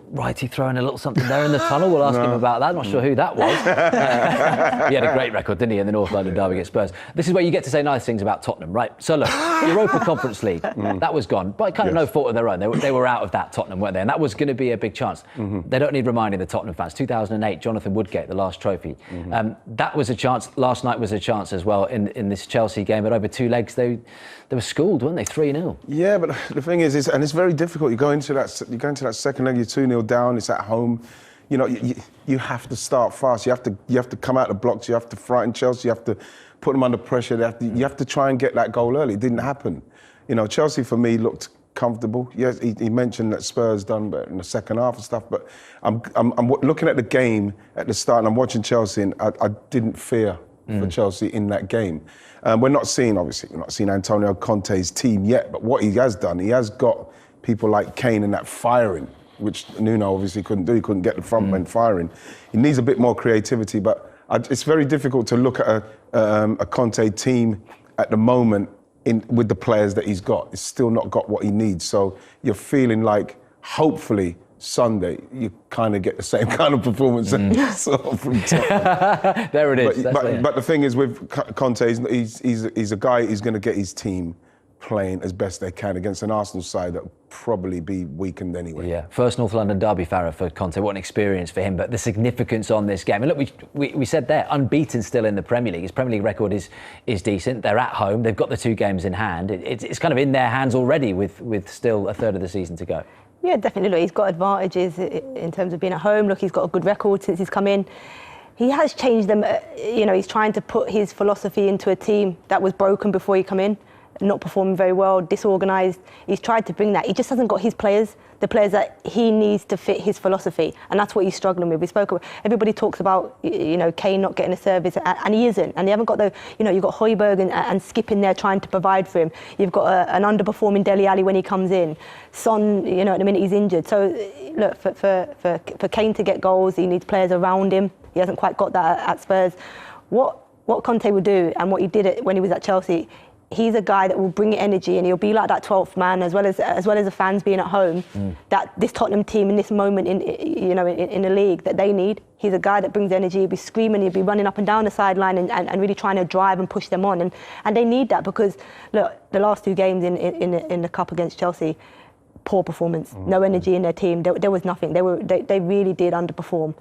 Righty throwing a little something there in the tunnel. We'll ask him about that. Not sure who that was. He had a great record, didn't he, in the North London derby against Spurs. This is where you get to say nice things about Tottenham, right? So look, Europa Conference League, that was gone, but kind of no fault of their own. They were out of that, Tottenham, weren't they? And that was going to be a big chance. They don't need reminding, the Tottenham fans. 2008, Jonathan Woodgate, the last trophy. That was a chance. Last night was a chance as well in this Chelsea game. But over 2 legs, they were schooled, weren't they? 3-0. Yeah, but the thing is, and it's very difficult. You go into that second leg, you're 2-0 down. It's at home. You know, you have to start fast. You have to come out the blocks. You have to frighten Chelsea. You have to put them under pressure. You have to try and get that goal early. It didn't happen. You know, Chelsea for me looked comfortable. Yes, he mentioned that Spurs done better in the second half and stuff. But I'm looking at the game at the start, and I'm watching Chelsea, and I didn't fear for Chelsea in that game. We're not seeing Antonio Conte's team yet, but what he has done, he has got people like Kane and that firing, which Nuno obviously couldn't do. He couldn't get the front men firing. He needs a bit more creativity, but it's very difficult to look at a Conte team at the moment with the players that he's got. He's still not got what he needs. So you're feeling like, hopefully, Sunday, you kind of get the same kind of performance from Tottenham. There it is. But the thing is, with Conte, he's a guy who's going to get his team playing as best they can against an Arsenal side that will probably be weakened anyway. Yeah, first North London derby, Farah, for Conte. What an experience for him, but the significance on this game. And look, we said there, unbeaten still in the Premier League. His Premier League record is decent. They're at home. They've got the 2 games in hand. It's kind of in their hands already with still a third of the season to go. Yeah, definitely. Look, he's got advantages in terms of being at home. Look, he's got a good record since he's come in. He has changed them. You know, he's trying to put his philosophy into a team that was broken before he come in, not performing very well, disorganised. He's tried to bring that. He just hasn't got his players, the players that he needs to fit his philosophy, and that's what he's struggling with. We spoke about, everybody talks about, you know, Kane not getting a service, and he isn't. And they haven't got you've got Højbjerg and Skip in there trying to provide for him. You've got an underperforming Dele Alli when he comes in. Son, you know, at the minute he's injured. So look, for Kane to get goals, he needs players around him. He hasn't quite got that at Spurs. What Conte would do, and what he did when he was at Chelsea, he's a guy that will bring energy, and he'll be like that 12th man, as well as the fans being at home. That this Tottenham team in this moment in the league that they need. He's a guy that brings energy. He'll be screaming. He'll be running up and down the sideline and really trying to drive and push them on. And they need that, because look, the last 2 games in the cup against Chelsea, poor performance. No energy in their team. There was nothing. They really did underperform.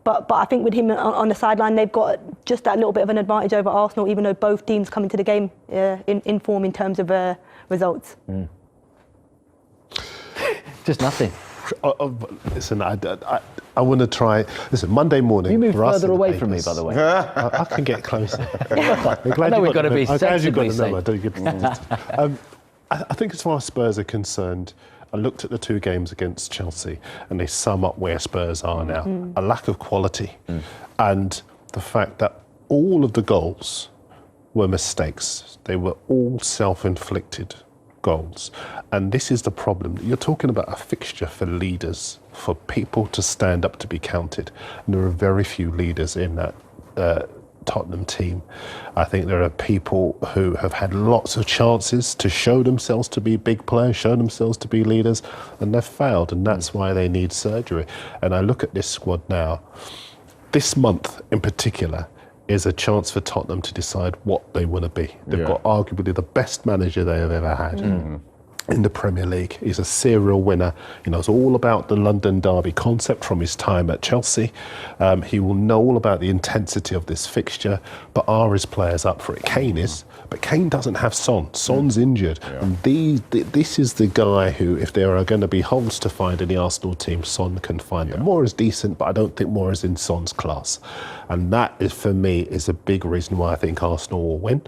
But I think with him on the sideline, they've got just that little bit of an advantage over Arsenal, even though both teams come into the game in form in terms of results. Just nothing. Listen, I want to try. Listen, Monday morning. You move further away from me, by the way. I can get closer. I know we've got to be sensibly safe. I think as far as Spurs are concerned, I looked at the 2 games against Chelsea, and they sum up where Spurs are now. A lack of quality, and the fact that all of the goals were mistakes. They were all self-inflicted goals. And this is the problem. You're talking about a fixture for leaders, for people to stand up to be counted. And there are very few leaders in that Tottenham team. I think there are people who have had lots of chances to show themselves to be big players, show themselves to be leaders, and they've failed, and that's why they need surgery. And I look at this squad now. This month in particular is a chance for Tottenham to decide what they want to be. They've got arguably the best manager they have ever had. In the Premier League. He's a serial winner. He knows all about the London derby concept from his time at Chelsea. He will know all about the intensity of this fixture, but are his players up for it? Kane is, but Kane doesn't have Son. Son's injured. And this is the guy who, if there are going to be holes to find in the Arsenal team, Son can find them. Moore is decent, but I don't think Moore is in Son's class. And that, is, for me, is a big reason why I think Arsenal will win.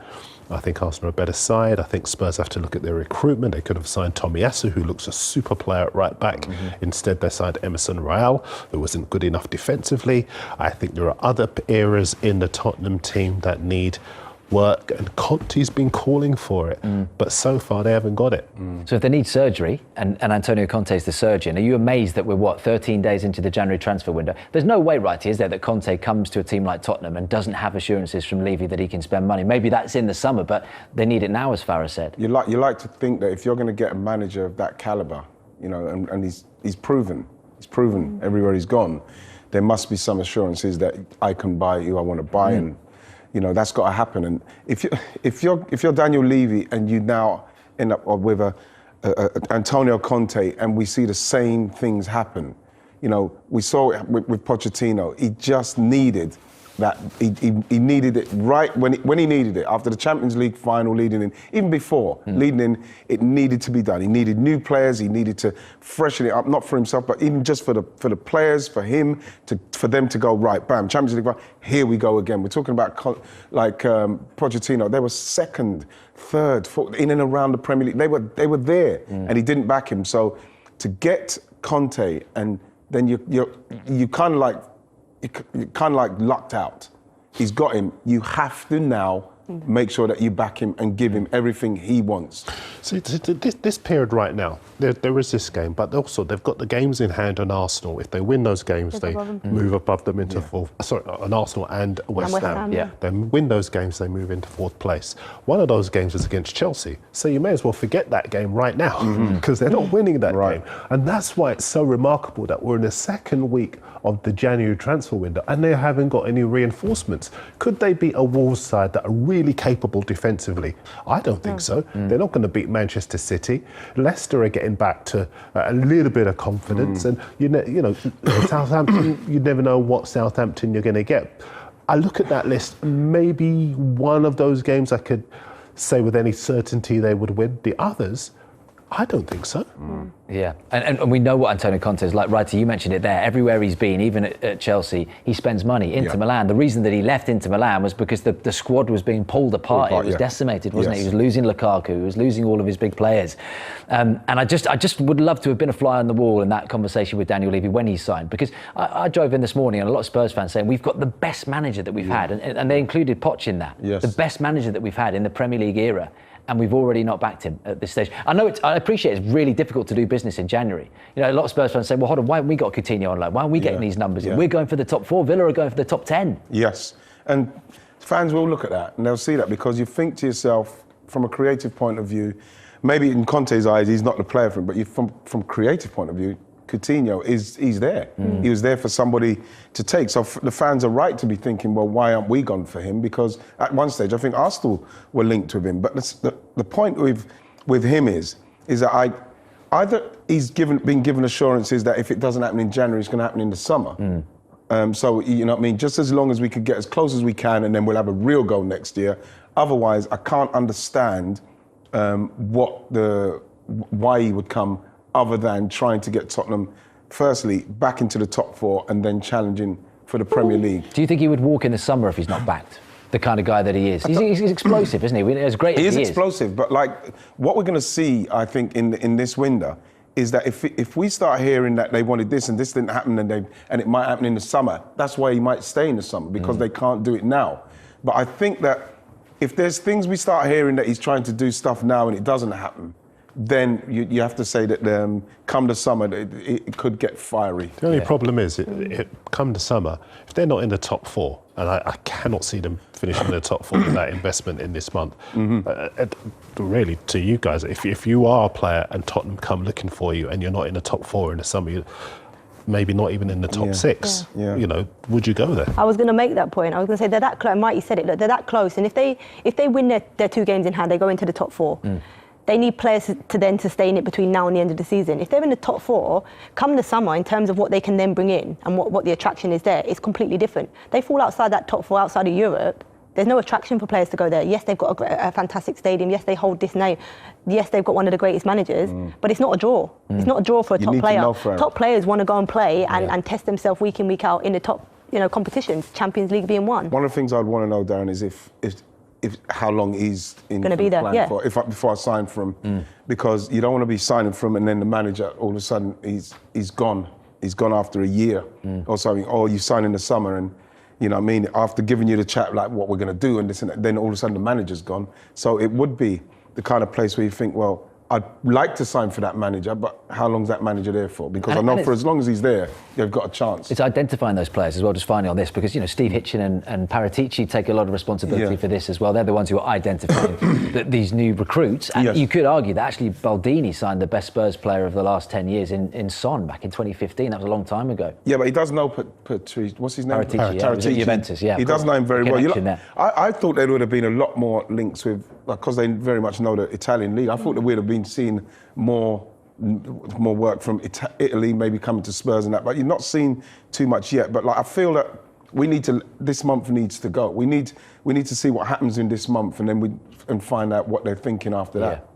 I think Arsenal are a better side. I think Spurs have to look at their recruitment. They could have signed Tomiyasu, who looks a super player at right back. Instead, they signed Emerson Royal, who wasn't good enough defensively. I think there are other areas in the Tottenham team that need work, and Conte's been calling for it, but so far they haven't got it. So if they need surgery, and Antonio Conte's the surgeon, are you amazed that we're, 13 days into the January transfer window? There's no way, right, is there, that Conte comes to a team like Tottenham and doesn't have assurances from Levy that he can spend money? Maybe that's in the summer, but they need it now, as Farah said. You like to think that if you're going to get a manager of that calibre, you know, and he's proven everywhere he's gone. There must be some assurances that I can buy who I want to buy, and you know that's got to happen. And if you're Daniel Levy and you now end up with a Antonio Conte, and we see the same things happen, you know, we saw it with Pochettino. He just needed that. He needed it right when he needed it, after the Champions League final, leading in, even before leading in, it needed to be done. He needed new players. He needed to freshen it up, not for himself, but even just for the players, for him, for them to go, right, bam, Champions League final, here we go again. We're talking about Pochettino. They were second, third, fourth, in and around the Premier League. They were there, and he didn't back him. So to get Conte, and then you kind of like lucked out. He's got him. You have to now make sure that you back him and give him everything he wants. See, this period right now, there is this game, but also they've got the games in hand on Arsenal. If they win those games, they move above them into fourth. Sorry, on Arsenal and West Ham. Yeah. They win those games, they move into fourth place. One of those games is against Chelsea, so you may as well forget that game right now because they're not winning that game. And that's why it's so remarkable that we're in the second week of the January transfer window and they haven't got any reinforcements. Could they beat a Wolves side that are really capable defensively? I don't think so. They're not going to beat Manchester City. Leicester are getting back to a little bit of confidence, and you know, Southampton. You never know what Southampton you're going to get. I look at that list. Maybe one of those games I could say with any certainty they would win. The others, I don't think so. Yeah, and we know what Antonio Conte is like. Right, you mentioned it there. Everywhere he's been, even at Chelsea, he spends money. Inter Milan, the reason that he left Inter Milan was because the squad was being pulled apart. It was decimated, wasn't it? He was losing Lukaku, he was losing all of his big players. And I just would love to have been a fly on the wall in that conversation with Daniel Levy when he signed, because I drove in this morning and a lot of Spurs fans saying we've got the best manager that we've had, and they included Poch in that. The best manager that we've had in the Premier League era. And we've already not backed him at this stage. I appreciate it's really difficult to do business in January. You know, a lot of Spurs fans say, well, hold on, why haven't we got Coutinho on loan? Why aren't we getting these numbers in? We're going for the top 4, Villa are going for the top 10. Yes, and fans will look at that and they'll see that, because you think to yourself, from a creative point of view, maybe in Conte's eyes, he's not the player for him, but from creative point of view, Coutinho he's there. He was there for somebody to take. So the fans are right to be thinking, well, why aren't we gone for him? Because at one stage, I think Arsenal were linked with him. But the point with him is that either he's been given assurances that if it doesn't happen in January, it's going to happen in the summer. So, you know what I mean? Just as long as we could get as close as we can, and then we'll have a real goal next year. Otherwise, I can't understand why he would come, other than trying to get Tottenham, firstly, back into the top 4 and then challenging for the Premier League. Do you think he would walk in the summer if he's not backed? The kind of guy that he is. He's explosive, isn't he? As great as he is. He is explosive, but like what we're going to see, I think, in this window is that if we start hearing that they wanted this and this didn't happen and it might happen in the summer, that's why he might stay in the summer, because they can't do it now. But I think that if there's things we start hearing that he's trying to do stuff now and it doesn't happen, then you have to say that come the summer, it could get fiery. The only problem is, come the summer, if they're not in the top 4, and I cannot see them finishing in the top 4 with that investment in this month, really, to you guys, if you are a player and Tottenham come looking for you and you're not in the top 4 in the summer, maybe not even in the top 6, you know, would you go there? I was going to make that point. I was going to say they're that close. Mighty said it. Look, they're that close. And if they win their 2 games in hand, they go into the top 4. They need players to then sustain it between now and the end of the season. If they're in the top 4, come the summer, in terms of what they can then bring in and what the attraction is there, it's completely different. They fall outside that top 4, outside of Europe, there's no attraction for players to go there. Yes, they've got a fantastic stadium. Yes, they hold this name. Yes, they've got one of the greatest managers, but it's not a draw. It's not a draw for a top player. Top players want to go and play and test themselves week in, week out in the top, competitions, Champions League being one. One of the things I'd want to know, Darren, is if how long he's in going to be there, for, before I sign for him, because you don't want to be signing for him and then the manager all of a sudden he's gone after a year or something, or you sign in the summer and you know what I mean, after giving you the chat like what we're going to do and this and that, then all of a sudden the manager's gone. So it would be the kind of place where you think, well, I'd like to sign for that manager, but how long's that manager there for? Because And I know for as long as he's there, they've got a chance. It's identifying those players as well, just finally on this, because, you know, Steve Hitchen and Paratici take a lot of responsibility for this as well. They're the ones who are identifying these new recruits. And you could argue that actually Baldini signed the best Spurs player of the last 10 years in Son back in 2015. That was a long time ago. Yeah, but he does know Patrice. What's his name? Paratici, yeah. He was at Juventus, yeah. He does know him very well. There. I thought there would have been a lot more links with, because they very much know the Italian league. I thought that we'd have been seeing more work from Italy, maybe coming to Spurs and that. But you've not seen too much yet. But like, I feel that this month needs to go. We need to see what happens in this month, and then find out what they're thinking after that.